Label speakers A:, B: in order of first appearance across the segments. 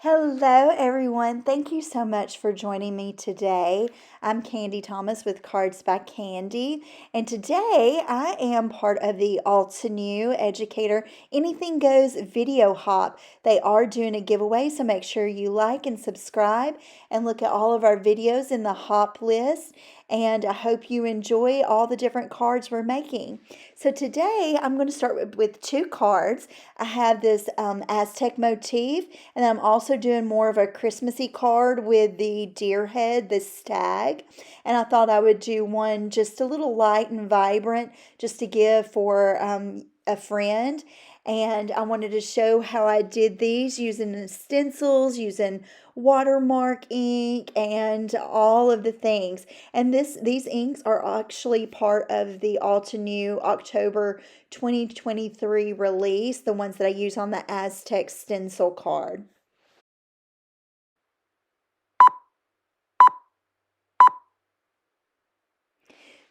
A: Hello, everyone. Thank you so much for joining me today. I'm Candy Thomas with Cards by Candy, and today I am part of the Altenew Educator Anything Goes video hop. They are doing a giveaway, so make sure you like and subscribe and look at all of our videos in the hop list. And I hope you enjoy all the different cards we're making. So today I'm going to start with two cards. I have this Aztec motif, and I'm also doing more of a Christmassy card with the deer head, the stag. And I thought I would do one just a little light and vibrant just to give for a friend. And I wanted to show how I did these using the stencils, using watermark ink, and all of the things. And these inks are actually part of the Altenew October 2023 release, the ones that I use on the Aztec stencil card.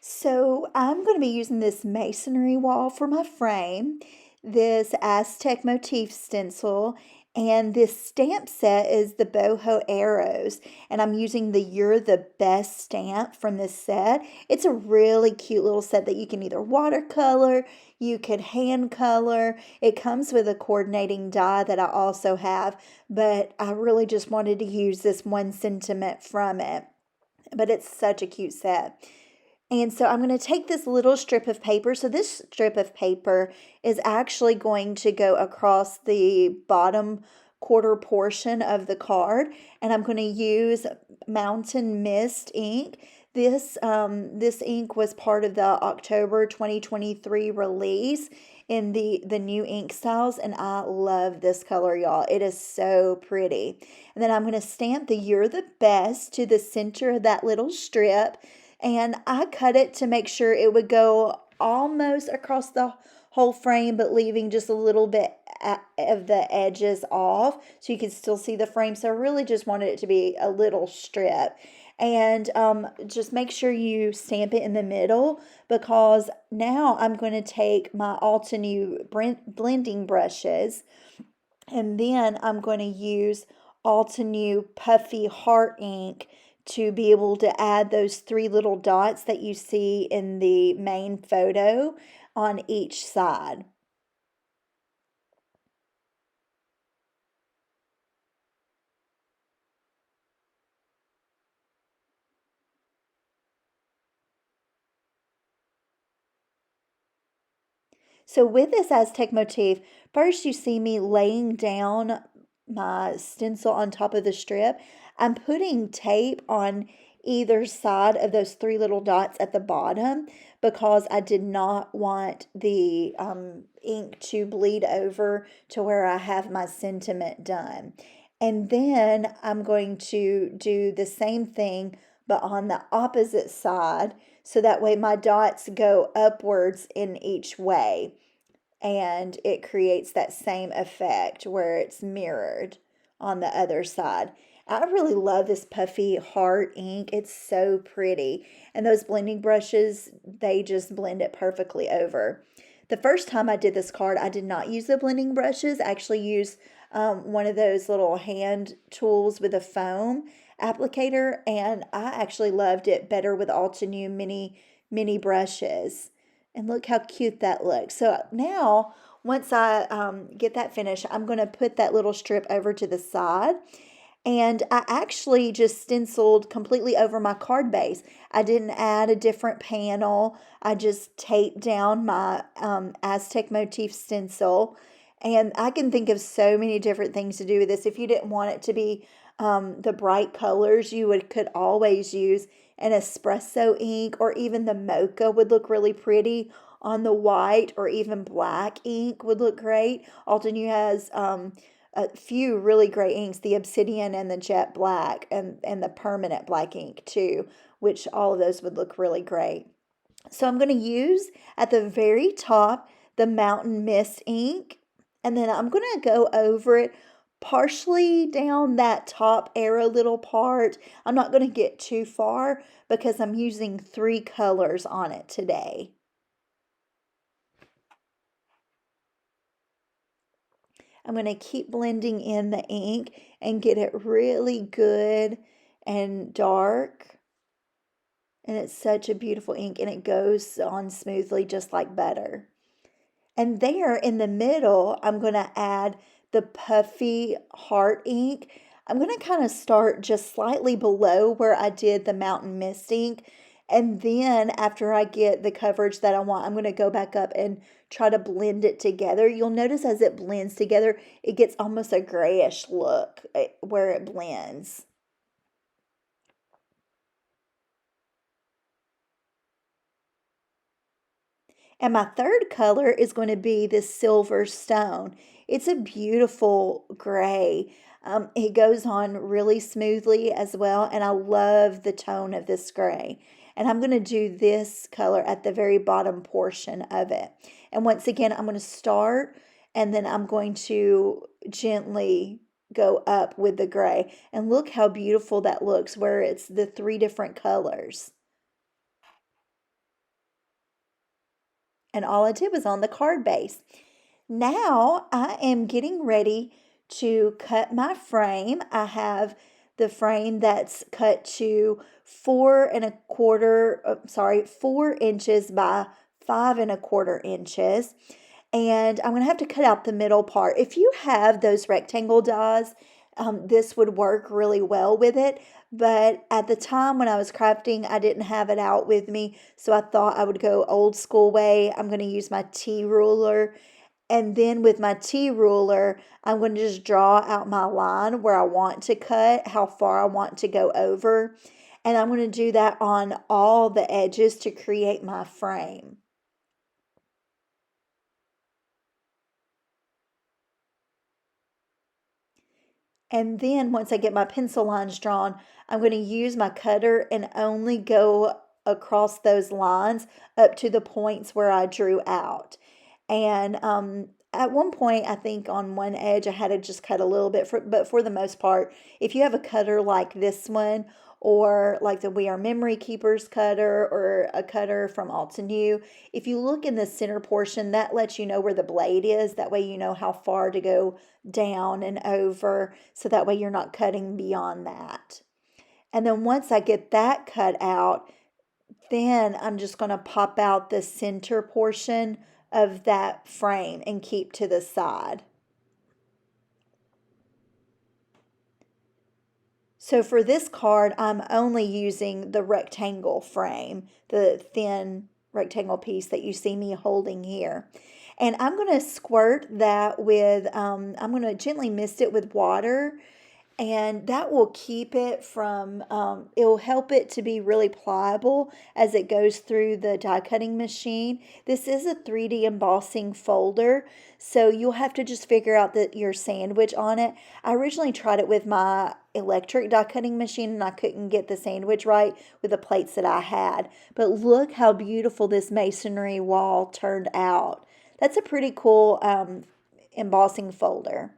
A: So I'm going to be using this masonry wall for my frame, this Aztec motif stencil, and this stamp set is the Boho Arrows, and I'm using the You're the Best stamp from this set. It's a really cute little set that you can either watercolor, you could hand color. It comes with a coordinating die that I also have, but I really just wanted to use this one sentiment from it. But it's such a cute set. And so I'm going to take this little strip of paper. So this strip of paper is actually going to go across the bottom quarter portion of the card. And I'm going to use Mountain Mist ink. This ink was part of the October 2023 release in the new ink styles, and I love this color, y'all. It is so pretty. And then I'm going to stamp the You're the Best to the center of that little strip. And I cut it to make sure it would go almost across the whole frame, but leaving just a little bit of the edges off so you can still see the frame. So I really just wanted it to be a little strip. And just make sure you stamp it in the middle, because now I'm going to take my Altenew blending brushes, and then I'm going to use Altenew Puffy Heart ink to be able to add those three little dots that you see in the main photo on each side. So with this Aztec motif, first you see me laying down my stencil on top of the strip. I'm putting tape on either side of those three little dots at the bottom because I did not want the ink to bleed over to where I have my sentiment done. And then I'm going to do the same thing but on the opposite side, so that way my dots go upwards in each way, and it creates that same effect where it's mirrored on the other side. I really love this Puffy Heart ink. It's so pretty. And those blending brushes, they just blend it perfectly over. The first time I did this card, I did not use the blending brushes. I actually used one of those little hand tools with a foam applicator, and I actually loved it better with Altenew mini brushes. And look how cute that looks. So now, once I get that finished, I'm going to put that little strip over to the side. And I actually just stenciled completely over my card base. I didn't add a different panel. I just taped down my Aztec motif stencil. And I can think of so many different things to do with this. If you didn't want it to be the bright colors, you could always use an espresso ink, or even the mocha would look really pretty on the white, or even black ink would look great. Altenew has a few really great inks, the obsidian and the jet black, and the permanent black ink too, which all of those would look really great. So I'm going to use at the very top the Mountain Mist ink, and then I'm going to go over it partially down that top arrow little part. I'm not going to get too far because I'm using three colors on it today. I'm going to keep blending in the ink and get it really good and dark. And it's such a beautiful ink, and it goes on smoothly just like butter. And there in the middle, I'm going to add the puffy heart ink. I'm going to kind of start just slightly below where I did the Mountain Mist ink. And then after I get the coverage that I want, I'm going to go back up and try to blend it together. You'll notice as it blends together, it gets almost a grayish look where it blends. And my third color is going to be this Silver Stone. It's a beautiful gray. It goes on really smoothly as well, and I love the tone of this gray. And I'm going to do this color at the very bottom portion of it. And once again, I'm going to start, and then I'm going to gently go up with the gray. And look how beautiful that looks, where it's the 3 different colors. And all I did was on the card base. Now I am getting ready to cut my frame. I have the frame that's cut to 4 inches by 5 1/4 inches. And I'm going to have to cut out the middle part. If you have those rectangle dies, this would work really well with it. But at the time when I was crafting, I didn't have it out with me. So I thought I would go old school way. I'm going to use my T ruler. And then with my T ruler, I'm going to just draw out my line where I want to cut, how far I want to go over. And I'm going to do that on all the edges to create my frame. And then once I get my pencil lines drawn, I'm going to use my cutter and only go across those lines up to the points where I drew out. And at one point, I think on one edge, I had to just cut a little bit, but for the most part, if you have a cutter like this one, or like the We Are Memory Keepers cutter, or a cutter from Altenew, if you look in the center portion, that lets you know where the blade is. That way you know how far to go down and over, so that way you're not cutting beyond that. And then once I get that cut out, then I'm just going to pop out the center portion of that frame and keep to the side. So for this card, I'm only using the rectangle frame, the thin rectangle piece that you see me holding here. And I'm going to squirt that with, I'm going to gently mist it with water, and that will keep it from, it'll help it to be really pliable as it goes through the die cutting machine. This is a 3D embossing folder, so you'll have to just figure out your sandwich on it. I originally tried it with my electric die cutting machine, and I couldn't get the sandwich right with the plates that I had. But look how beautiful this masonry wall turned out. That's a pretty cool embossing folder.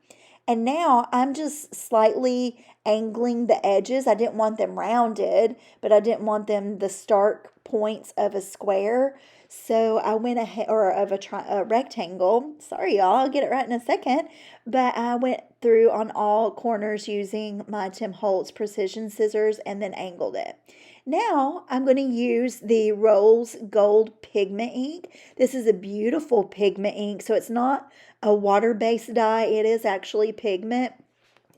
A: And now I'm just slightly angling the edges. I didn't want them rounded, but I didn't want them the stark points of a square. So I went ahead, or of a rectangle. Sorry, y'all, I'll get it right in a second. But I went through on all corners using my Tim Holtz precision scissors and then angled it. Now I'm going to use the Rose Gold Pigment Ink. This is a beautiful pigment ink, so it's not a water-based dye. It is actually pigment.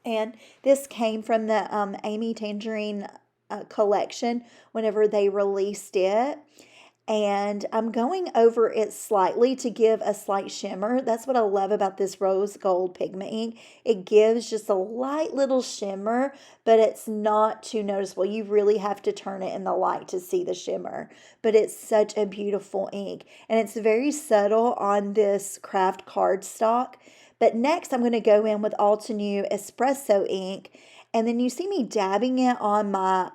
A: And this came from the Amy Tangerine collection whenever they released it. And I'm going over it slightly to give a slight shimmer. That's what I love about this rose gold pigment ink. It gives just a light little shimmer, but it's not too noticeable. You really have to turn it in the light to see the shimmer. But it's such a beautiful ink. And it's very subtle on this craft cardstock. But next I'm going to go in with Altenew Espresso ink. And then you see me dabbing it on my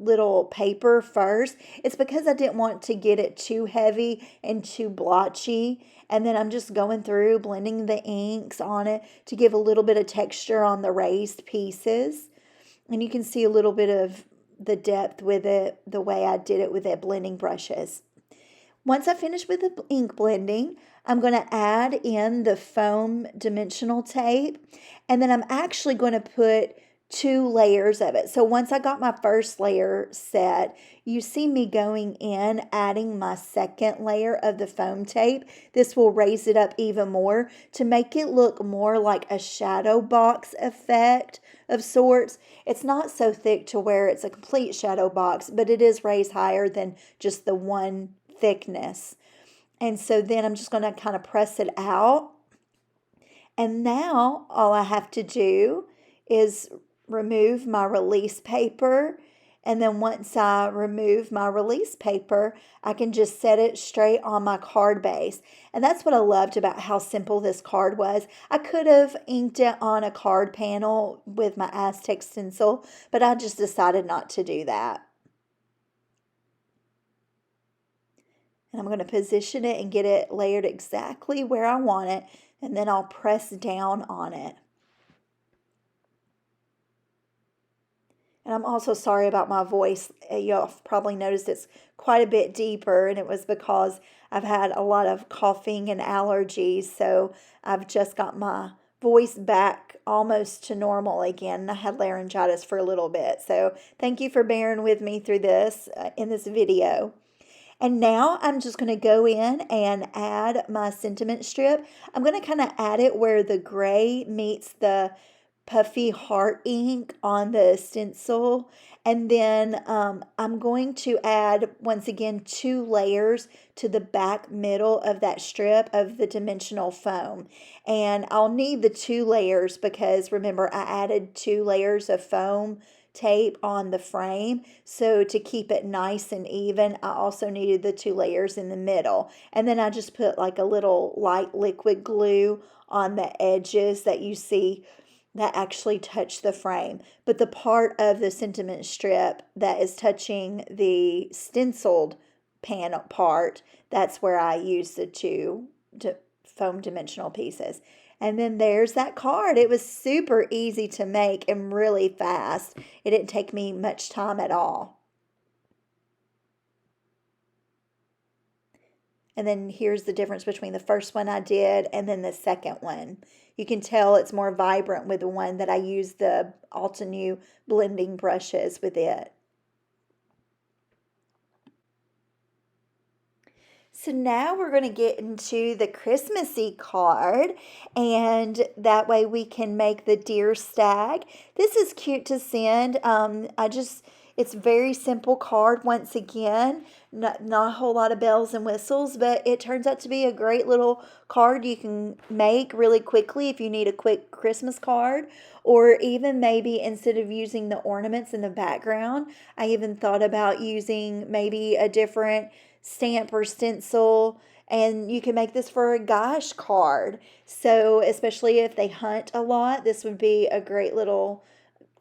A: little paper first. It's because I didn't want to get it too heavy and too blotchy. And then I'm just going through blending the inks on it to give a little bit of texture on the raised pieces. And you can see a little bit of the depth with it, the way I did it with the blending brushes. Once I finish with the ink blending, I'm going to add in the foam dimensional tape, and then I'm actually going to put 2 layers of it. So once I got my first layer set, you see me going in, adding my second layer of the foam tape. This will raise it up even more to make it look more like a shadow box effect of sorts. It's not so thick to where it's a complete shadow box, but it is raised higher than just the one thickness. And so then I'm just going to kind of press it out. And now all I have to do is remove my release paper. And then once I remove my release paper, I can just set it straight on my card base. And that's what I loved about how simple this card was. I could have inked it on a card panel with my Aztec stencil, but I just decided not to do that. And I'm going to position it and get it layered exactly where I want it, and then I'll press down on it. And I'm also sorry about my voice. You'll probably noticed it's quite a bit deeper, and it was because I've had a lot of coughing and allergies, so I've just got my voice back almost to normal again. I had laryngitis for a little bit, so thank you for bearing with me through this in this video. And now I'm just going to go in and add my sentiment strip. I'm going to kind of add it where the gray meets the puffy heart ink on the stencil. And then I'm going to add, once again, 2 layers to the back middle of that strip of the dimensional foam. And I'll need the 2 layers because, remember, I added 2 layers of foam tape on the frame, so to keep it nice and even, I also needed the 2 layers in the middle. And then I just put like a little light liquid glue on the edges that you see that actually touch the frame. But the part of the sentiment strip that is touching the stenciled panel part, that's where I use the 2 foam dimensional pieces. And then there's that card. It was super easy to make and really fast. It didn't take me much time at all. And then here's the difference between the first one I did and then the second one. You can tell it's more vibrant with the one that I used the Altenew blending brushes with it. So now we're going to get into the Christmassy card, and that way we can make the deer stag. This is cute to send. It's very simple card once again, not a whole lot of bells and whistles, but it turns out to be a great little card you can make really quickly if you need a quick Christmas card, or even maybe instead of using the ornaments in the background, I even thought about using maybe a different stamp or stencil, and you can make this for a gosh card. So especially if they hunt a lot, this would be a great little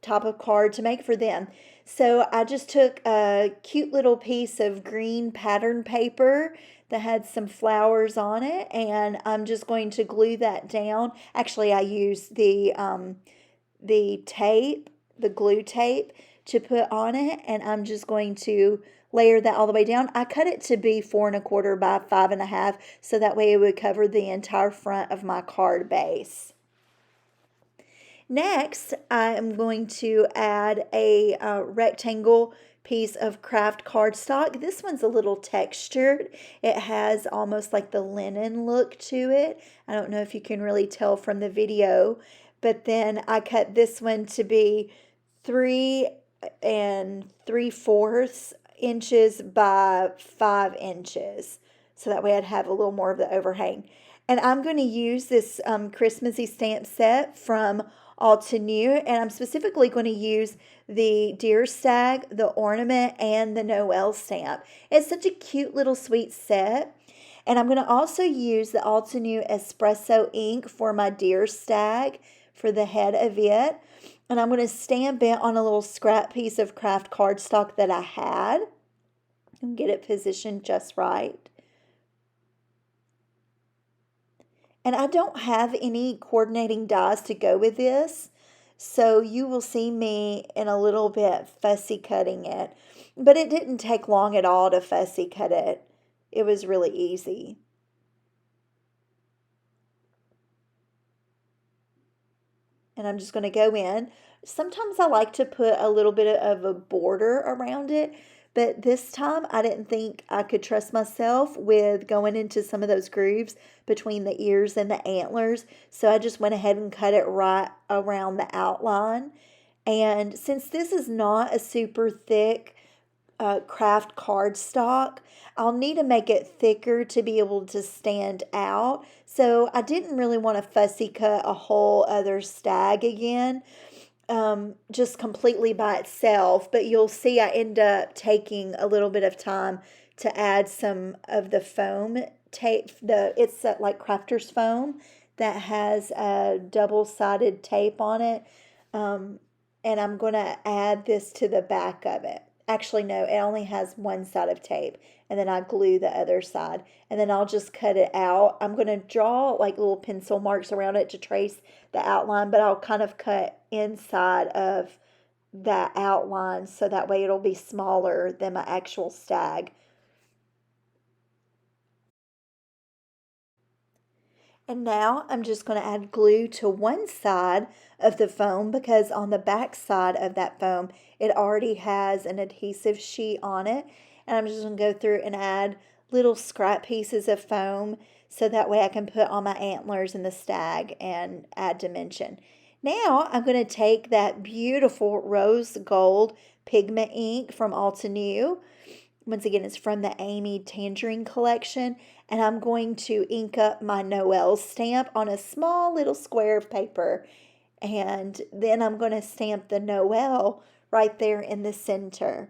A: type of card to make for them. So I just took a cute little piece of green pattern paper that had some flowers on it, and I'm just going to glue that down. Actually, I used the tape, the glue tape, to put on it, and I'm just going to layer that all the way down. I cut it to be 4 1/4 by 5 1/2, so that way it would cover the entire front of my card base. Next, I am going to add a rectangle piece of craft cardstock. This one's a little textured. It has almost like the linen look to it. I don't know if you can really tell from the video, but then I cut this one to be 3 3/4 inches by 5 inches. So that way I'd have a little more of the overhang. And I'm going to use this Christmassy stamp set from Altenew, and I'm specifically going to use the deer stag, the ornament, and the Noel stamp. It's such a cute little sweet set. And I'm going to also use the Altenew Espresso ink for my deer stag for the head of it. And I'm going to stamp it on a little scrap piece of craft cardstock that I had and get it positioned just right. And I don't have any coordinating dies to go with this, so you will see me in a little bit fussy cutting it. But it didn't take long at all to fussy cut it. It was really easy. And I'm just going to go in. Sometimes I like to put a little bit of a border around it, but this time I didn't think I could trust myself with going into some of those grooves between the ears and the antlers. So I just went ahead and cut it right around the outline. And since this is not a super thick craft cardstock, I'll need to make it thicker to be able to stand out. So I didn't really want to fussy cut a whole other stag again, just completely by itself. But you'll see I end up taking a little bit of time to add some of the foam tape. It's like crafter's foam that has a double-sided tape on it. And I'm going to add this to the back of it. Actually, no, it only has one side of tape, and then I glue the other side, and then I'll just cut it out. I'm going to draw like little pencil marks around it to trace the outline, but I'll kind of cut inside of that outline so that way it'll be smaller than my actual stag. And now I'm just going to add glue to one side of the foam because on the back side of that foam, it already has an adhesive sheet on it. And I'm just going to go through and add little scrap pieces of foam so that way I can put on my antlers and the stag and add dimension. Now I'm going to take that beautiful rose gold pigment ink from Altenew. Once again, it's from the Amy Tangerine collection, and I'm going to ink up my Noel stamp on a small little square of paper, and then I'm going to stamp the Noel right there in the center.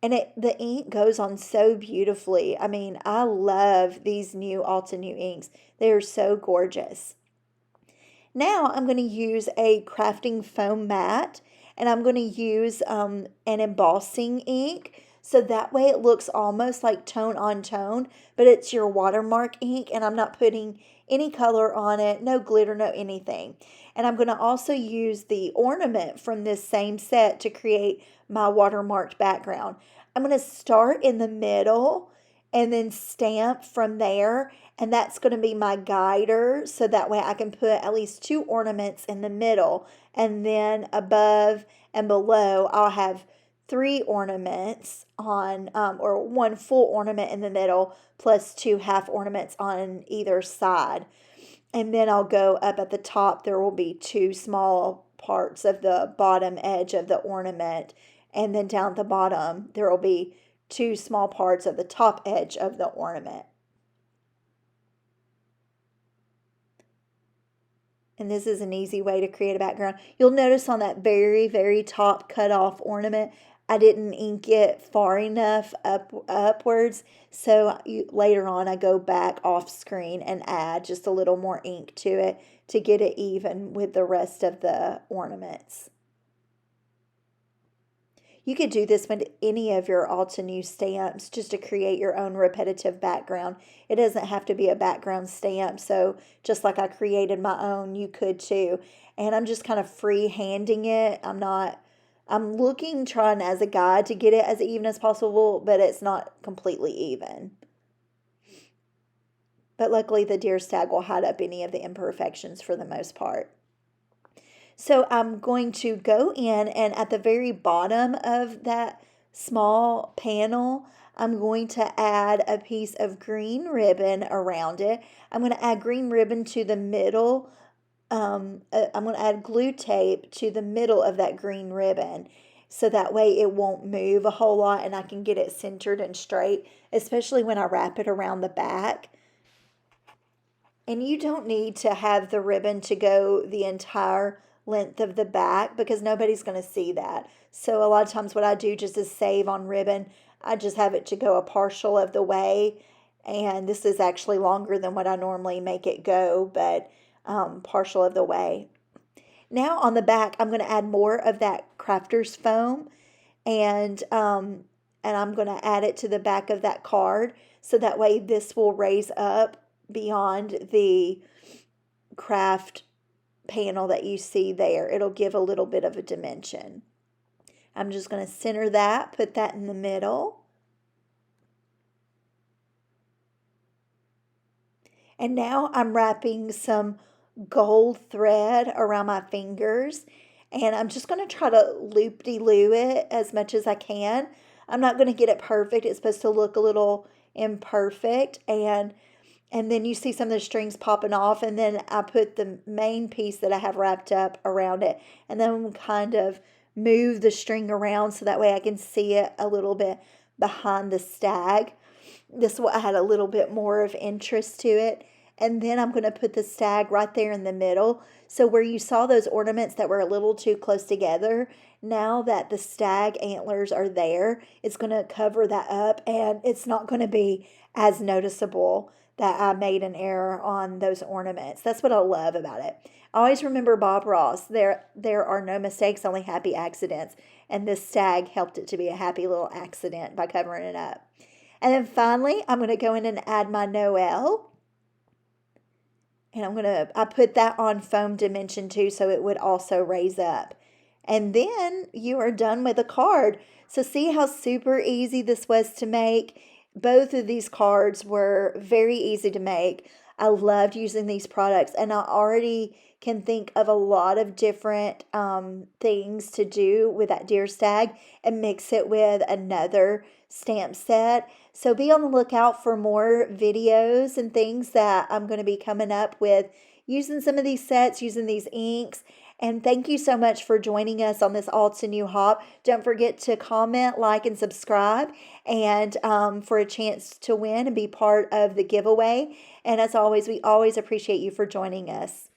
A: And the ink goes on so beautifully. I mean, I love these new Altenew inks. They are so gorgeous. Now I'm going to use a crafting foam mat, and I'm going to use an embossing ink. So that way it looks almost like tone on tone, but it's your watermark ink, and I'm not putting any color on it, no glitter, no anything. And I'm going to also use the ornament from this same set to create my watermarked background. I'm going to start in the middle and then stamp from there, and that's going to be my guider, so that way I can put at least 2 ornaments in the middle, and then above and below I'll have 3 ornaments on, or 1 full ornament in the middle plus 2 half ornaments on either side. And then I'll go up at the top. There will be 2 small parts of the bottom edge of the ornament. And then down at the bottom, there will be 2 small parts of the top edge of the ornament. And this is an easy way to create a background. You'll notice on that very, very top cut off ornament, I didn't ink it far enough upwards. So later on, I go back off screen and add just a little more ink to it to get it even with the rest of the ornaments. You could do this with any of your Altenew stamps just to create your own repetitive background. It doesn't have to be a background stamp, so just like I created my own, you could too. And I'm just kind of free-handing it. I'm looking, trying as a guide to get it as even as possible, but it's not completely even. But luckily the deer stag will hide up any of the imperfections for the most part. So I'm going to go in, and at the very bottom of that small panel, I'm going to add a piece of green ribbon around it. I'm going to add green ribbon to the middle. I'm going to add glue tape to the middle of that green ribbon, so that way it won't move a whole lot and I can get it centered and straight, especially when I wrap it around the back. And you don't need to have the ribbon to go the entire length of the back because nobody's going to see that. So a lot of times what I do just is save on ribbon. I just have it to go a partial of the way. And this is actually longer than what I normally make it go, but partial of the way. Now on the back, I'm going to add more of that crafter's foam, and I'm going to add it to the back of that card, so that way this will raise up beyond the craft panel that you see there. It'll give a little bit of a dimension. I'm just going to center that, put that in the middle. And now I'm wrapping some gold thread around my fingers, and I'm just going to try to loop-de-loo it as much as I can. I'm not going to get it perfect. It's supposed to look a little imperfect, and then you see some of the strings popping off, and then I put the main piece that I have wrapped up around it, and then kind of move the string around so that way I can see it a little bit behind the stag. This way I had a little bit more of interest to it. And then I'm going to put the stag right there in the middle. So where you saw those ornaments that were a little too close together, now that the stag antlers are there, it's going to cover that up, and it's not going to be as noticeable that I made an error on those ornaments. That's what I love about it. I always remember Bob Ross. There are no mistakes, only happy accidents. And this stag helped it to be a happy little accident by covering it up. And then finally, I'm going to go in and add my Noel. And I put that on foam dimension too, so it would also raise up. And then you are done with a card. So see how super easy this was to make? Both of these cards were very easy to make. I loved using these products, and I already can think of a lot of different things to do with that deer stag and mix it with another stamp set. So be on the lookout for more videos and things that I'm going to be coming up with using some of these sets, using these inks. And thank you so much for joining us on this Altenew hop. Don't forget to comment, like, and subscribe, and for a chance to win and be part of the giveaway. And as always, we always appreciate you for joining us.